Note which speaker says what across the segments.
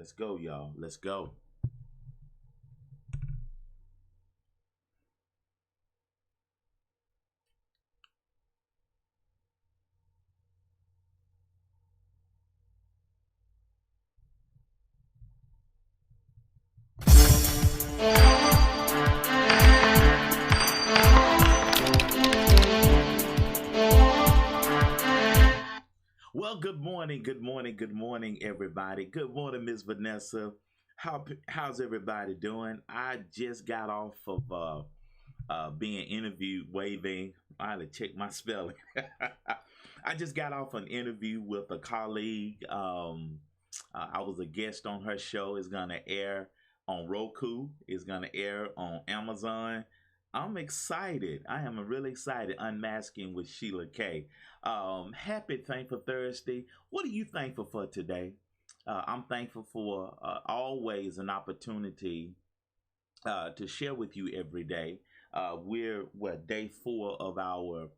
Speaker 1: Let's go, y'all. Let's go. Well, good morning, everybody. Good morning, Miss Vanessa. How's everybody doing? I just got off of being interviewed, waving. I had to check my spelling. I just got off an interview with a colleague. I was a guest on her show. It's gonna air on Roku. It's gonna air on Amazon. I'm excited. I am really excited. Unmasking with Sheila K. Happy Thankful Thursday. What are you thankful for today? I'm thankful for always an opportunity to share with you every day. We're day 4 of our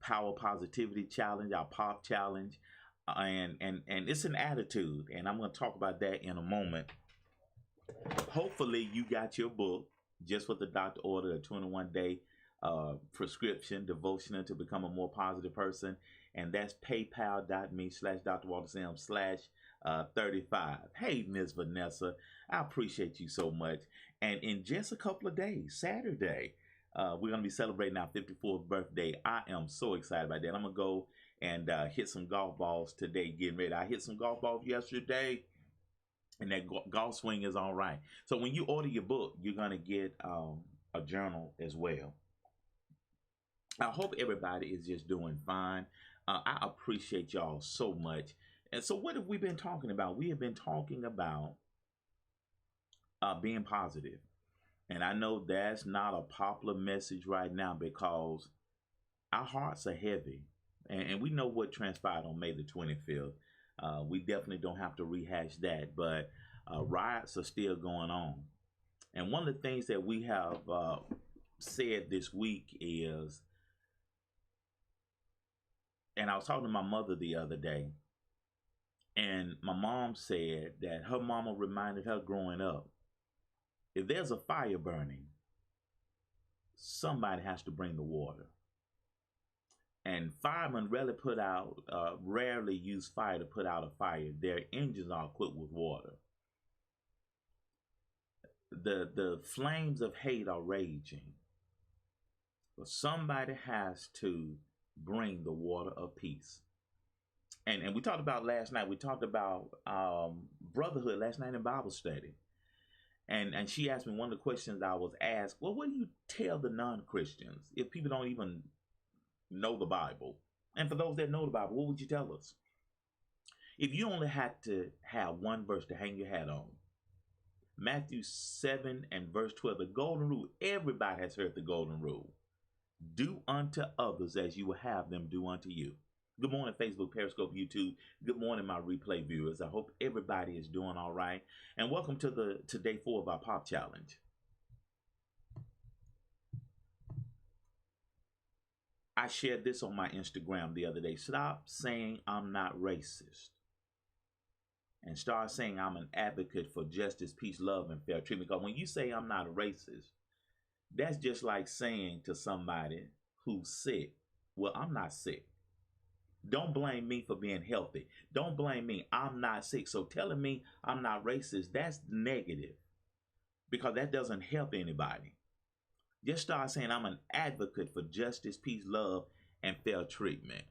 Speaker 1: Power Positivity Challenge, our POP Challenge, and it's an attitude, and I'm going to talk about that in a moment. Hopefully, you got your book, Just What the Doctor Ordered, a 21-day prescription devotional to become a more positive person, and that's paypal.me/Dr. Walter Sims slash 35. Hey, Miss Vanessa, I appreciate you so much. And in just a couple of days, Saturday, we're going to be celebrating our 54th birthday. I am so excited about that. I'm going to go and hit some golf balls today, getting ready. I hit some golf balls yesterday, and that golf swing is all right. So when you order your book, you're going to get a journal as well. I hope everybody is just doing fine. I appreciate y'all so much. And so, what have we been talking about? We have been talking about being positive. And I know that's not a popular message right now because our hearts are heavy. And we know what transpired on May the 25th. We definitely don't have to rehash that, but riots are still going on. And one of the things that we have said this week is, and I was talking to my mother the other day, and my mom said that her mama reminded her growing up, if there's a fire burning, somebody has to bring the water. And firemen rarely use fire to put out a fire. Their engines are equipped with water. The flames of hate are raging. But somebody has to bring the water of peace. And we talked about last night, we talked about brotherhood last night in Bible study. And she asked me one of the questions I was asked, well, what do you tell the non-Christians if people don't even know the Bible? And for those that know the Bible, what would you tell us? If you only had to have one verse to hang your hat on, Matthew 7 and verse 12, the golden rule, everybody has heard the golden rule. Do unto others as you will have them do unto you. Good morning, Facebook, Periscope, YouTube. Good morning, my replay viewers. I hope everybody is doing all right. And welcome to day 4 of our Pop Challenge. I shared this on my Instagram the other day. Stop saying I'm not racist. And start saying I'm an advocate for justice, peace, love, and fair treatment. Because when you say I'm not a racist, that's just like saying to somebody who's sick, well, I'm not sick. Don't blame me for being healthy. Don't blame me. I'm not sick. So telling me I'm not racist, that's negative because that doesn't help anybody. Just start saying I'm an advocate for justice, peace, love, and fair treatment.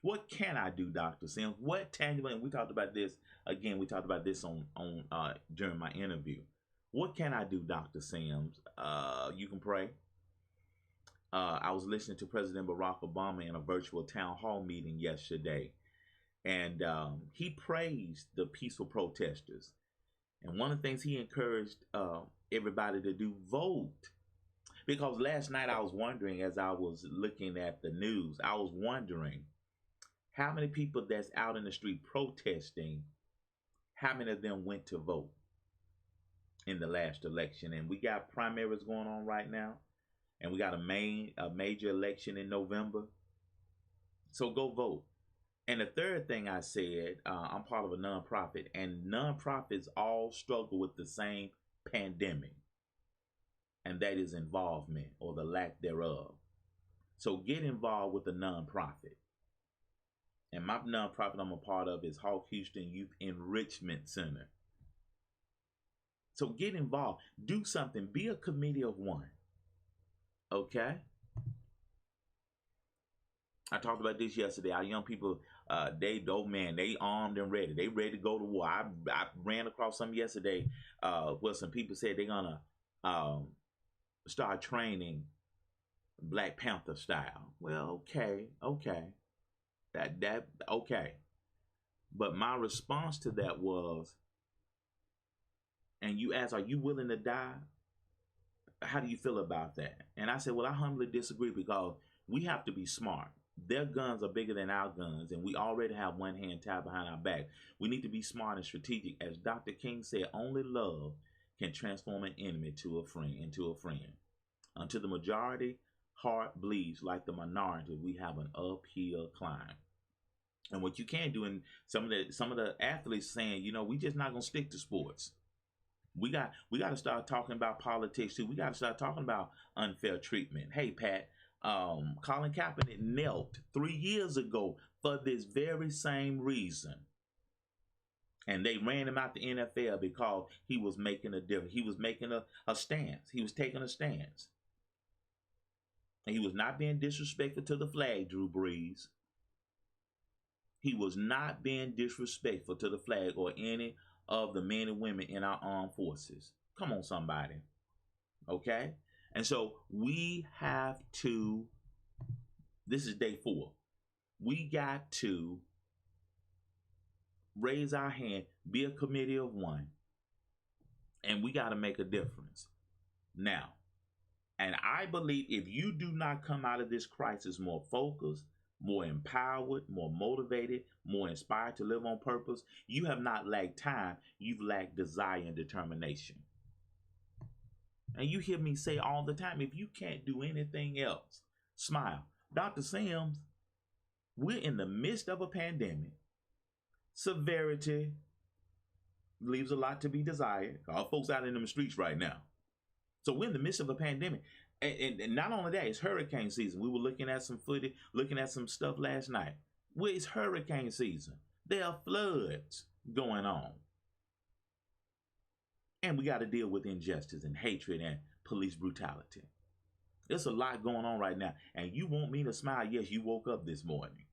Speaker 1: What can I do, Dr. Sims? What tangible, and we talked about this again, we talked about this on during my interview. What can I do, Dr. Sims? You can pray. I was listening to President Barack Obama in a virtual town hall meeting yesterday, and he praised the peaceful protesters. And one of the things he encouraged everybody to do, vote. Because last night I was wondering, as I was looking at the news, I was wondering how many people that's out in the street protesting, how many of them went to vote in the last election. And we got primaries going on right now. And we got a major election in November. So go vote. And the third thing I said, I'm part of a nonprofit, and nonprofits all struggle with the same pandemic, and that is involvement or the lack thereof. So get involved with a nonprofit. And my nonprofit I'm a part of is Hawk Houston Youth Enrichment Center. So get involved. Do something. Be a committee of one. Okay? I talked about this yesterday. Our young people, they armed and ready. They ready to go to war. I ran across something yesterday where some people said they're gonna start training Black Panther style. Well, okay. That okay. But my response to that was, and you asked, are you willing to die? How do you feel about that? And I said, well, I humbly disagree, because we have to be smart. Their guns are bigger than our guns, and we already have one hand tied behind our back. We need to be smart and strategic. As Dr. King said, only love can transform an enemy into a friend. Until the majority heart bleeds like the minority, we have an uphill climb. And what you can do, and some of the athletes saying, we just not gonna stick to sports. We got to start talking about politics too. We got to start talking about unfair treatment. Hey, Pat, Colin Kaepernick knelt 3 years ago for this very same reason. And they ran him out the NFL because he was making a difference. He was making a stance. He was taking a stance. And he was not being disrespectful to the flag, Drew Brees. He was not being disrespectful to the flag or any of the men and women in our armed forces. Come on, somebody. Okay? And so we have to, this is day 4. We got to raise our hand, be a committee of one, and we got to make a difference. Now, and I believe if you do not come out of this crisis more focused, more empowered, more motivated, more inspired to live on purpose, you have not lacked time, you've lacked desire and determination. And you hear me say all the time, if you can't do anything else, smile. Dr. Sims, we're in the midst of a pandemic. Severity leaves a lot to be desired. Our folks out in the streets right now. So we're in the midst of a pandemic. And not only that, it's hurricane season. We were looking at some footage, looking at some stuff last night. Well, it's hurricane season. There are floods going on. And we got to deal with injustice and hatred and police brutality. There's a lot going on right now. And you want me to smile? Yes, you woke up this morning.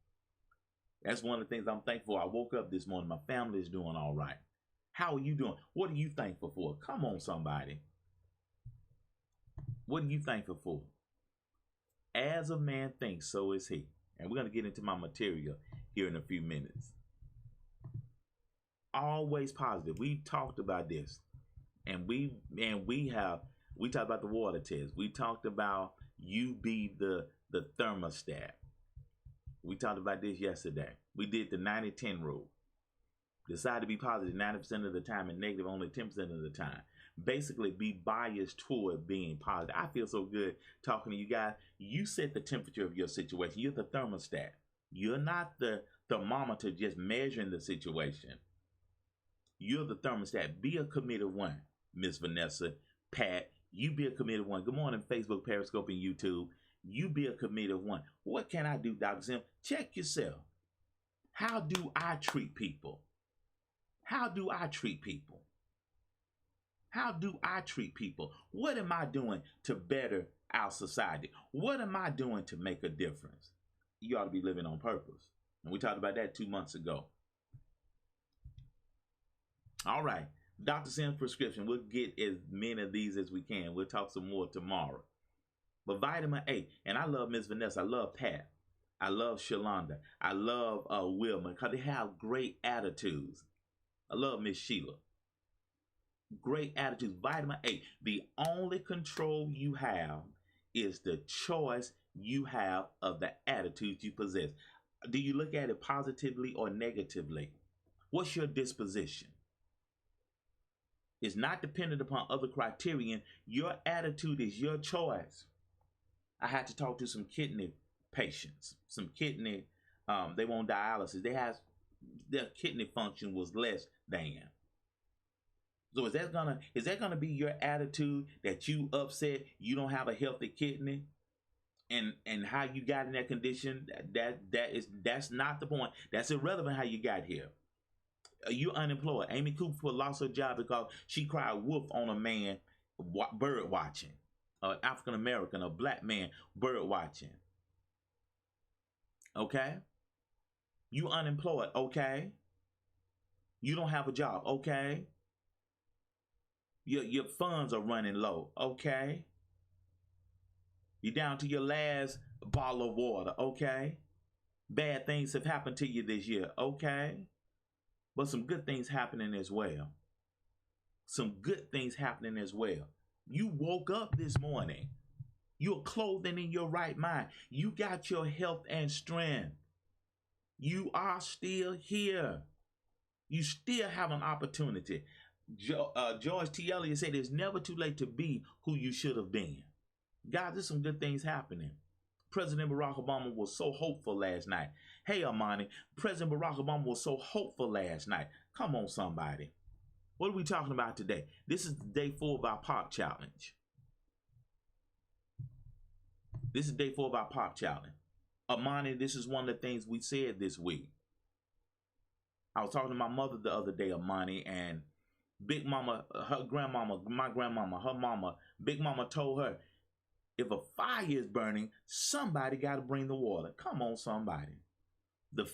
Speaker 1: That's one of the things I'm thankful for. I woke up this morning. My family is doing all right. How are you doing? What are you thankful for? Come on, somebody. What are you thankful for? As a man thinks, so is he. And we're going to get into my material here in a few minutes. Always positive. We talked about this. And we talked about the water test. We talked about you be the thermostat. We talked about this yesterday. We did the 90-10 rule. Decide to be positive 90% of the time and negative only 10% of the time. Basically, be biased toward being positive. I feel so good talking to you guys. You set the temperature of your situation. You're the thermostat. You're not the thermometer just measuring the situation. You're the thermostat. Be a committed one, Miss Vanessa, Pat. You be a committed one. Good morning, Facebook, Periscope, and YouTube. You be a committed one. What can I do, Dr. Sim? Check yourself. How do I treat people? How do I treat people? How do I treat people? What am I doing to better our society? What am I doing to make a difference? You ought to be living on purpose. And we talked about that 2 months ago. All right. Dr. Sim's prescription. We'll get as many of these as we can. We'll talk some more tomorrow. But vitamin A. And I love Miss Vanessa. I love Pat. I love Shalonda. I love Wilma because they have great attitudes. I love Miss Sheila. Great attitudes. Vitamin A. The only control you have is the choice you have of the attitudes you possess. Do you look at it positively or negatively? What's your disposition? It's not dependent upon other criterion. Your attitude is your choice. I had to talk to some kidney patients, some kidney They want dialysis. Their kidney function was less than. So is that gonna be your attitude, that you upset you don't have a healthy kidney, and how you got in that condition? That's not the point. That's irrelevant how you got here. You unemployed. Amy Cooper lost her job because she cried wolf on a man bird watching, African American, a black man bird watching. Okay, you unemployed. Okay, you don't have a job. Okay, your funds are running low. Okay, you're down to your last bottle of water. Okay, bad things have happened to you this year. Okay, but some good things happening as well. Some good things happening as well. You woke up this morning. You're clothed and in your right mind. You got your health and strength. You are still here. You still have an opportunity. George T. Eliot said it's never too late to be who you should have been. Guys, there's some good things happening. President Barack Obama was so hopeful last night. Hey, Amani, President Barack Obama was so hopeful last night. Come on, somebody. What are we talking about today? This is day 4 of our pop challenge. This is day 4 of our pop challenge. Amani, this is one of the things we said this week. I was talking to my mother the other day, Amani, and Big Mama, her grandmama, my grandmama, her mama, Big Mama told her, if a fire is burning, somebody got to bring the water. Come on, somebody. The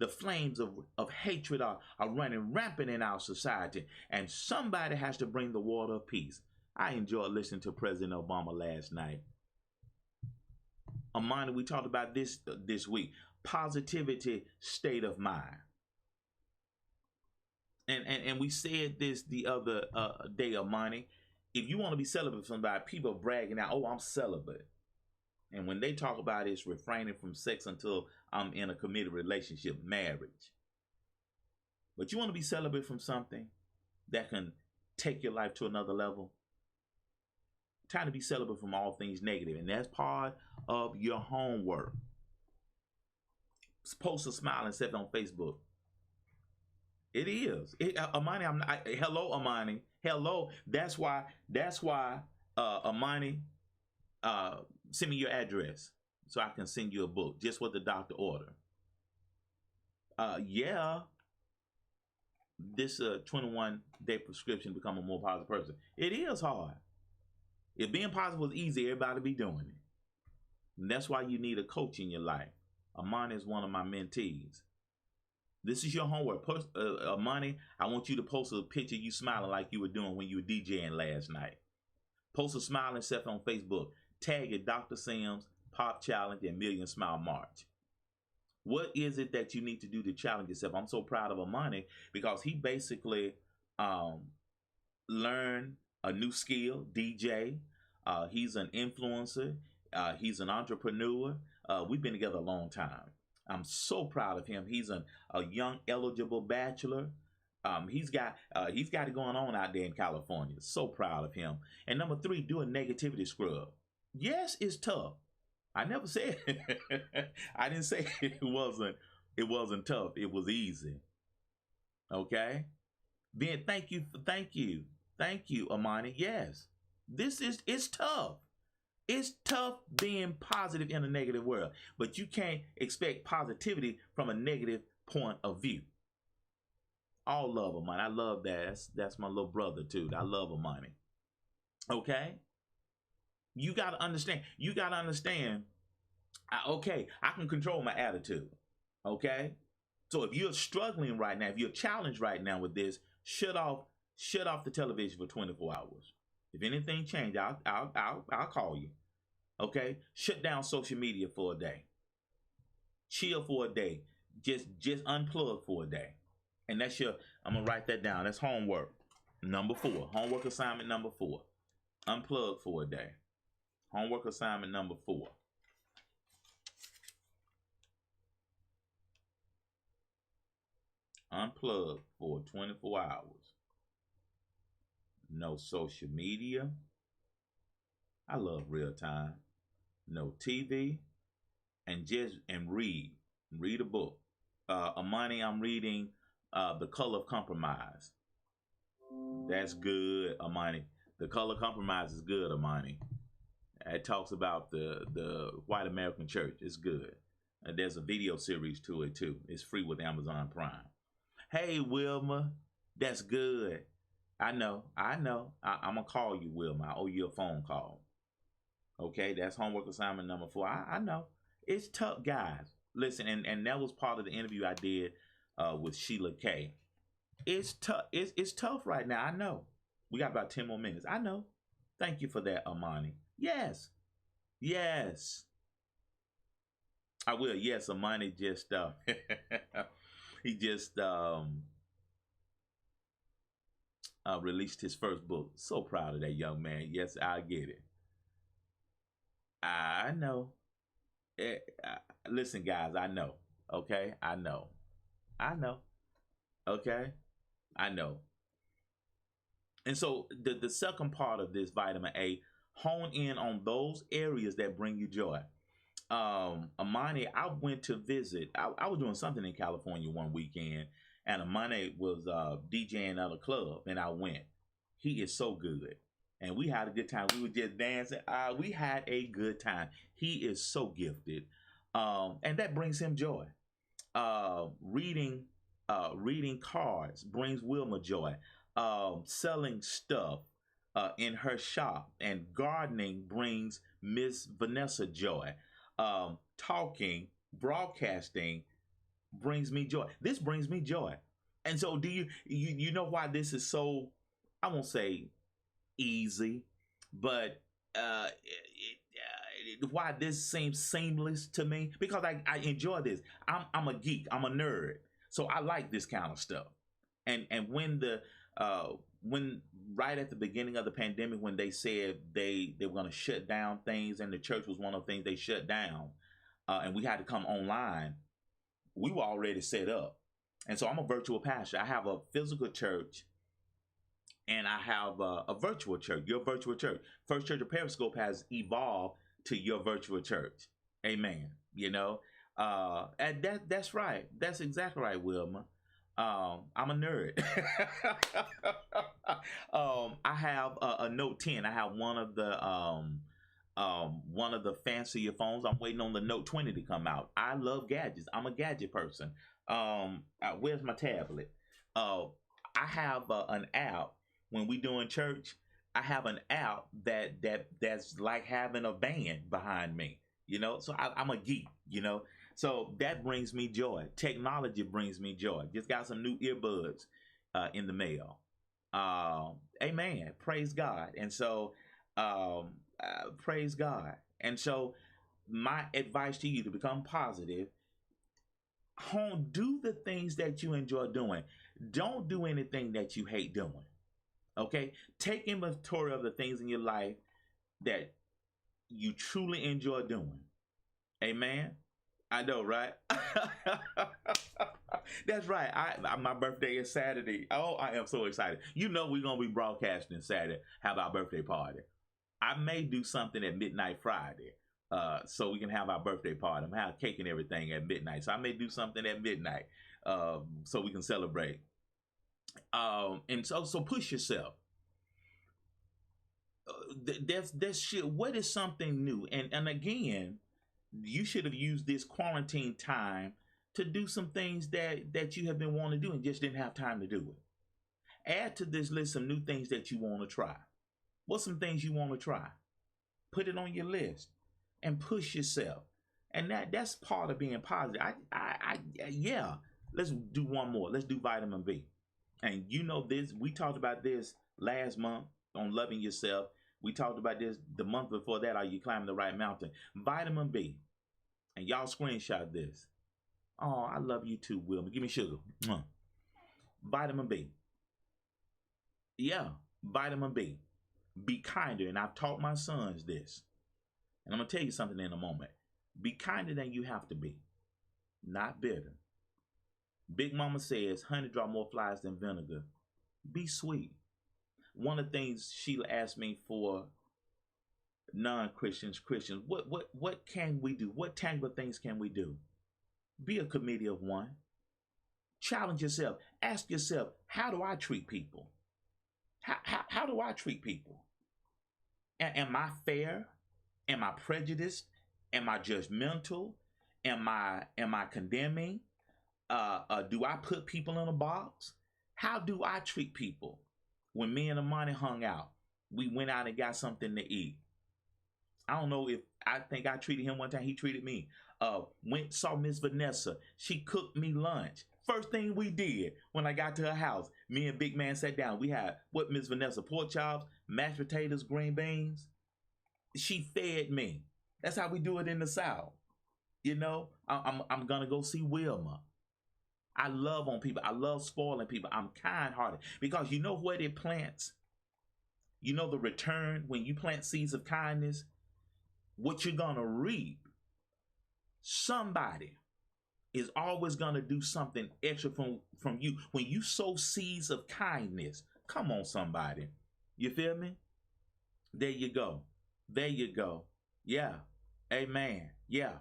Speaker 1: flames of hatred are running rampant in our society, and somebody has to bring the water of peace. I enjoyed listening to President Obama last night. Amani, we talked about this week. Positivity, state of mind. And we said this the other day, Amani. If you want to be celibate with somebody, people bragging out, oh, I'm celibate. And when they talk about it's refraining from sex until I'm in a committed relationship, marriage. But you want to be celibate from something that can take your life to another level? Time to be celibate from all things negative. And that's part of your homework. Post a smile and set it on Facebook. It is. Amani, hello, Amani. Hello. That's why, Amani, send me your address so I can send you a book. Just what the doctor ordered. Yeah. This 21-day prescription to become a more positive person. It is hard. If being positive was easy, everybody would be doing it. And that's why you need a coach in your life. Amani is one of my mentees. This is your homework. Amani, I want you to post a picture of you smiling like you were doing when you were DJing last night. Post a smiling self on Facebook. Tag it Dr. Sims, Pop Challenge, and Million Smile March. What is it that you need to do to challenge yourself? I'm so proud of Amani because he basically learned a new skill, DJ. He's an influencer. He's an entrepreneur. We've been together a long time. I'm so proud of him. He's a young eligible bachelor. He's got it going on out there in California. So proud of him. And number 3, do a negativity scrub. Yes, it's tough. I never said I didn't say it wasn't tough. It was easy. Okay? Then thank you, Amani. Yes. It's tough. It's tough being positive in a negative world, but you can't expect positivity from a negative point of view. All love Amani. I love that. That's my little brother too. I love Amani. Okay? You got to understand. Okay, I can control my attitude. Okay? So if you're struggling right now, if you're challenged right now with this, shut off the television for 24 hours. If anything changes, I'll call you. Okay? Shut down social media for a day. Chill for a day. Just unplug for a day. And I'm going to write that down. That's homework. Number 4. Homework assignment number 4. Unplug for a day. Homework assignment number 4. Unplug for 24 hours. No social media. I love real time. No TV. And read. Read a book. Amani, I'm reading The Color of Compromise. That's good, Amani. The Color of Compromise is good, Amani. It talks about the white American church. It's good. And there's a video series to it too. It's free with Amazon Prime. Hey, Wilma, that's good. I know. I'm gonna call you, Wilma. I owe you a phone call. Okay, that's homework assignment number 4. I know. It's tough, guys. Listen, and that was part of the interview I did with Sheila K. It's tough. It's tough right now. I know. We got about 10 more minutes. I know. Thank you for that, Amani. Yes. Yes. I will. Yes, Amani just he just released his first book. So proud of that young man. Yes, I get it. I know. Listen, guys, I know. Okay, I know. I know. Okay, I know. And so the second part of this vitamin A, hone in on those areas that bring you joy. Amani, I went to visit. I was doing something in California one weekend, and Amani was DJing at a club, and I went. He is so good, and we had a good time. We were just dancing. We had a good time. He is so gifted, and that brings him joy. Reading cards brings Wilma joy. Selling stuff in her shop and gardening brings Miss Vanessa joy. Talking, broadcasting brings me joy. This brings me joy. And so do you know why this is so, I won't say easy, but why this seems seamless to me? Because I enjoy this. I'm a geek. I'm a nerd. So I like this kind of stuff. And when right at the beginning of the pandemic, when they said they were going to shut down things, and the church was one of the things they shut down, and we had to come online, we were already set up. And so I'm a virtual pastor. I have a physical church, and I have a virtual church, your virtual church. First Church of Periscope has evolved to your virtual church. Amen. And that's right. That's exactly right, Wilma. I'm a nerd. I have a Note 10. I have one of the fancier phones. I'm waiting on the Note 20 to come out. I love gadgets. I'm a gadget person. Where's my tablet? I have an app when we doing church. I have an app that's like having a band behind me. So I'm a geek. So that brings me joy. Technology brings me joy. Just got some new earbuds in the mail. Amen. Praise God. And so, praise God. And so, my advice to you to become positive: do the things that you enjoy doing. Don't do anything that you hate doing. Okay? Take inventory of the things in your life that you truly enjoy doing. Amen. I know, right? That's right. My birthday is Saturday. Oh, I am so excited. We're going to be broadcasting Saturday. Have our birthday party. I may do something at midnight Friday so we can have our birthday party. I'm going to have cake and everything at midnight. So I may do something at midnight so we can celebrate. And so push yourself. That's shit. What is something new? And again, you should have used this quarantine time to do some things that you have been wanting to do and just didn't have time to do it. Add to this list some new things that you want to try. What's some things you want to try? Put it on your list and push yourself. And that's part of being positive. Yeah. Let's do one more. Let's do vitamin B. And this, we talked about this last month on loving yourself. We talked about this the month before that. Are you climbing the right mountain? Vitamin B. And y'all screenshot this. Oh, I love you too, Wilma. Give me sugar. Vitamin B. Yeah, vitamin B. Be kinder. And I've taught my sons this. And I'm going to tell you something in a moment. Be kinder than you have to be. Not bitter. Big Mama says, honey draw more flies than vinegar. Be sweet. One of the things Sheila asked me for non-Christians, Christians, what can we do? What tangible things can we do? Be a committee of one. Challenge yourself. Ask yourself, how do I treat people? How do I treat people? Am I fair? Am I prejudiced? Am I judgmental? Am I condemning? Do I put people in a box? How do I treat people? When me and Amani hung out, we went out and got something to eat. I don't know if I think I treated him one time, he treated me. Went saw Miss Vanessa. She cooked me lunch. First thing we did when I got to her house, me and Big Man sat down. We had what Miss Vanessa, pork chops, mashed potatoes, green beans. She fed me. That's how we do it in the South. You know, I'm gonna go see Wilma. I love on people. I love spoiling people. I'm kind-hearted because you know what it plants. You know the return when you plant seeds of kindness. What you're gonna reap. Somebody is always gonna do something extra from you when you sow seeds of kindness. Come on, somebody. You feel me? There you go. There you go. Yeah. Amen. Yeah.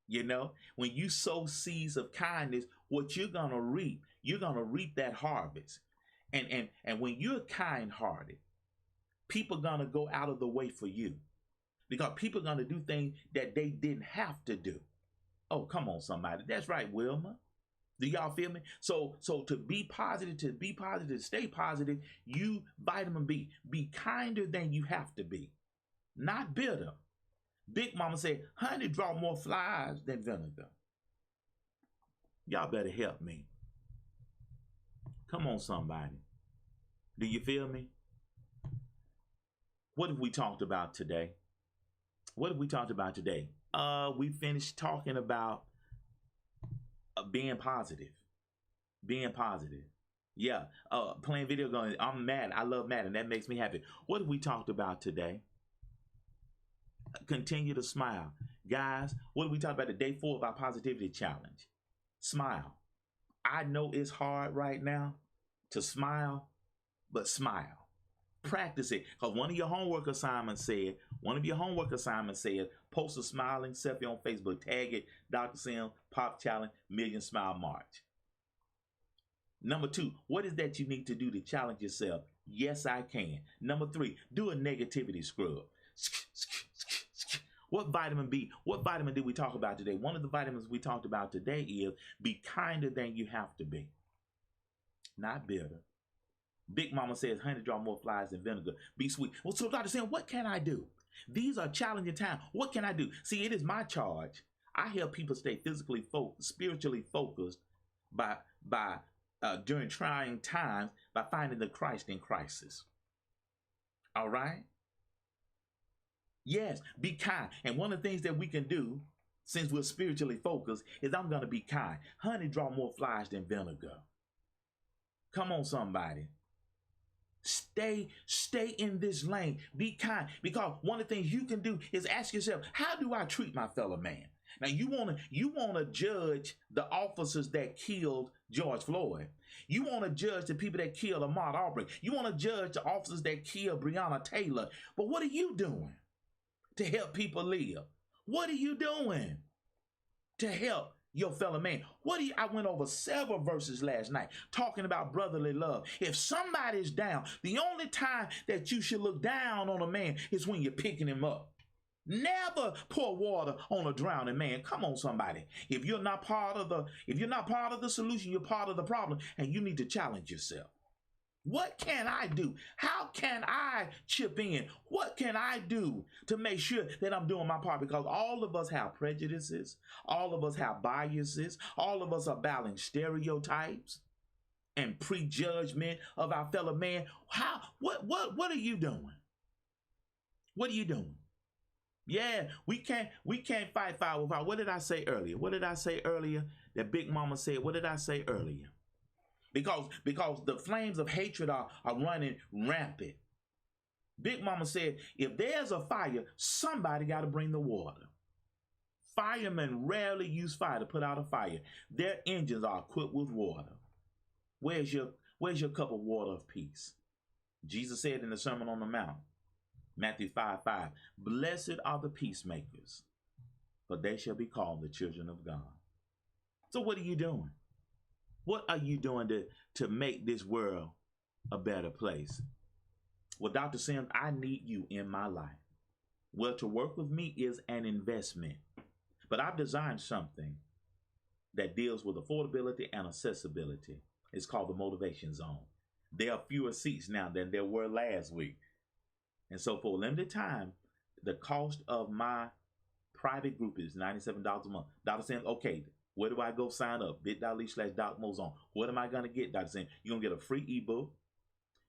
Speaker 1: You know, when you sow seeds of kindness, what you're gonna reap that harvest. And when you're kind-hearted, people gonna go out of the way for you. Because people are gonna do things that they didn't have to do. Oh, come on, somebody. That's right, Wilma. Do y'all feel me? So to be positive, to stay positive, you vitamin B, be kinder than you have to be. Not bitter. Big Mama said, honey draw more flies than vinegar. Y'all better help me. Come on, somebody. Do you feel me? What have we talked about today? What have we talked about today? We finished talking about being positive. Being positive. Yeah. Playing video games. I'm mad. I love Madden. That makes me happy. What have we talked about today? Continue to smile. Guys, what have we talked about? The day 4 of our positivity challenge. Smile. I know it's hard right now to smile, but smile. Practice it. Because one of your homework assignments said, post a smiling selfie on Facebook. Tag it, Dr. Sim, Pop Challenge, Million Smile March. Number 2, what is that you need to do to challenge yourself? Yes, I can. Number 3, do a negativity scrub. What vitamin did we talk about today? One of the vitamins we talked about today is be kinder than you have to be. Not bitter. Big Mama says, honey draw more flies than vinegar. Be sweet. Well, so Dr. Sam, what can I do? These are challenging times. What can I do? See, it is my charge. I help people stay physically focused, spiritually focused during trying times by finding the Christ in crisis. All right? Yes, be kind. And one of the things that we can do, since we're spiritually focused, is I'm going to be kind. Honey draw more flies than vinegar. Come on, somebody. Stay in this lane. Be kind. Because one of the things you can do is ask yourself, how do I treat my fellow man? Now you wanna judge the officers that killed George Floyd. You want to judge the people that killed Ahmaud Arbery. You want to judge the officers that killed Breonna Taylor. But what are you doing to help people live? What are you doing to help your fellow man? I went over several verses last night talking about brotherly love. If somebody's down, the only time that you should look down on a man is when you're picking him up. Never pour water on a drowning man. Come on, somebody. If you're not part of the solution, you're part of the problem, and you need to challenge yourself. What can I do? How can I chip in? What can I do to make sure that I'm doing my part? Because all of us have prejudices. All of us have biases. All of us are battling stereotypes and prejudgment of our fellow man. What are you doing? What are you doing? Yeah, we can't fight fire with fire. What did I say earlier? That Big Mama said, what did I say earlier? Because the flames of hatred are running rampant. Big Mama said, if there's a fire, somebody got to bring the water. Firemen rarely use fire to put out a fire. Their engines are equipped with water. Where's your cup of water of peace? Jesus said in the Sermon on the Mount, Matthew 5:5, blessed are the peacemakers, for they shall be called the children of God. So what are you doing? What are you doing to make this world a better place? Well, Dr. Sims, I need you in my life. Well, to work with me is an investment. But I've designed something that deals with affordability and accessibility. It's called the Motivation Zone. There are fewer seats now than there were last week. And so for a limited time, the cost of my private group is $97 a month. Dr. Sims, okay, where do I go sign up? bit.ly/DocMoZone. What am I going to get, Dr. Sims? You're going to get a free ebook.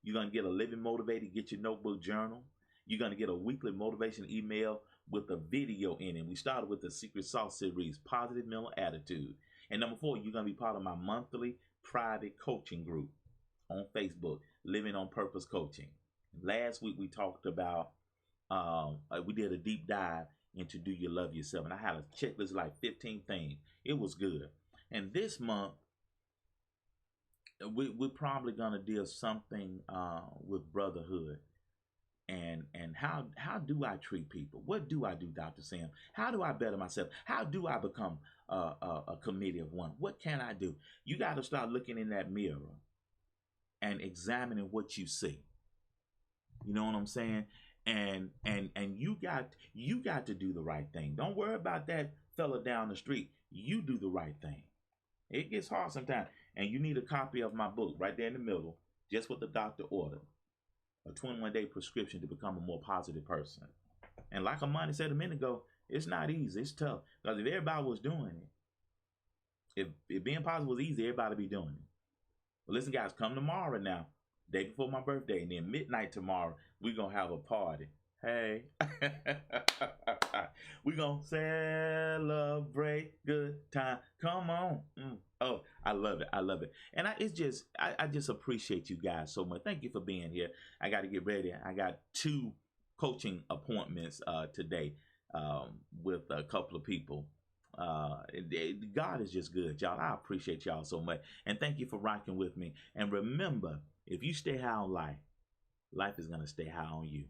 Speaker 1: You're going to get a Living Motivated, get your notebook journal. You're going to get a weekly motivation email with a video in it. We started with the Secret Sauce series, Positive Mental Attitude. And number 4, you're going to be part of my monthly private coaching group on Facebook, Living on Purpose Coaching. Last week we talked about, we did a deep dive into Do You Love Yourself? And I had a checklist like 15 things. It was good. And this month, we're probably going to deal something with brotherhood. And how do I treat people? What do I do, Dr. Sam? How do I better myself? How do I become a committee of one? What can I do? You got to start looking in that mirror and examining what you see. You know what I'm saying? And you got to do the right thing. Don't worry about that fella down the street. You do the right thing. It gets hard sometimes. And you need a copy of my book right there in the middle, just what the doctor ordered. A 21-day prescription to become a more positive person. And like Amani said a minute ago, it's not easy. It's tough. Because if everybody was doing it, if being positive was easy, everybody would be doing it. Well, listen, guys, come tomorrow now, day before my birthday, and then midnight tomorrow, we're going to have a party. Hey. We're going to celebrate good time. Come on. Oh, I love it. I love it. And I just appreciate you guys so much. Thank you for being here. I got to get ready. I got 2 coaching appointments today with a couple of people. God is just good, y'all. I appreciate y'all so much. And thank you for rocking with me. And remember, if you stay high on life, life is going to stay high on you.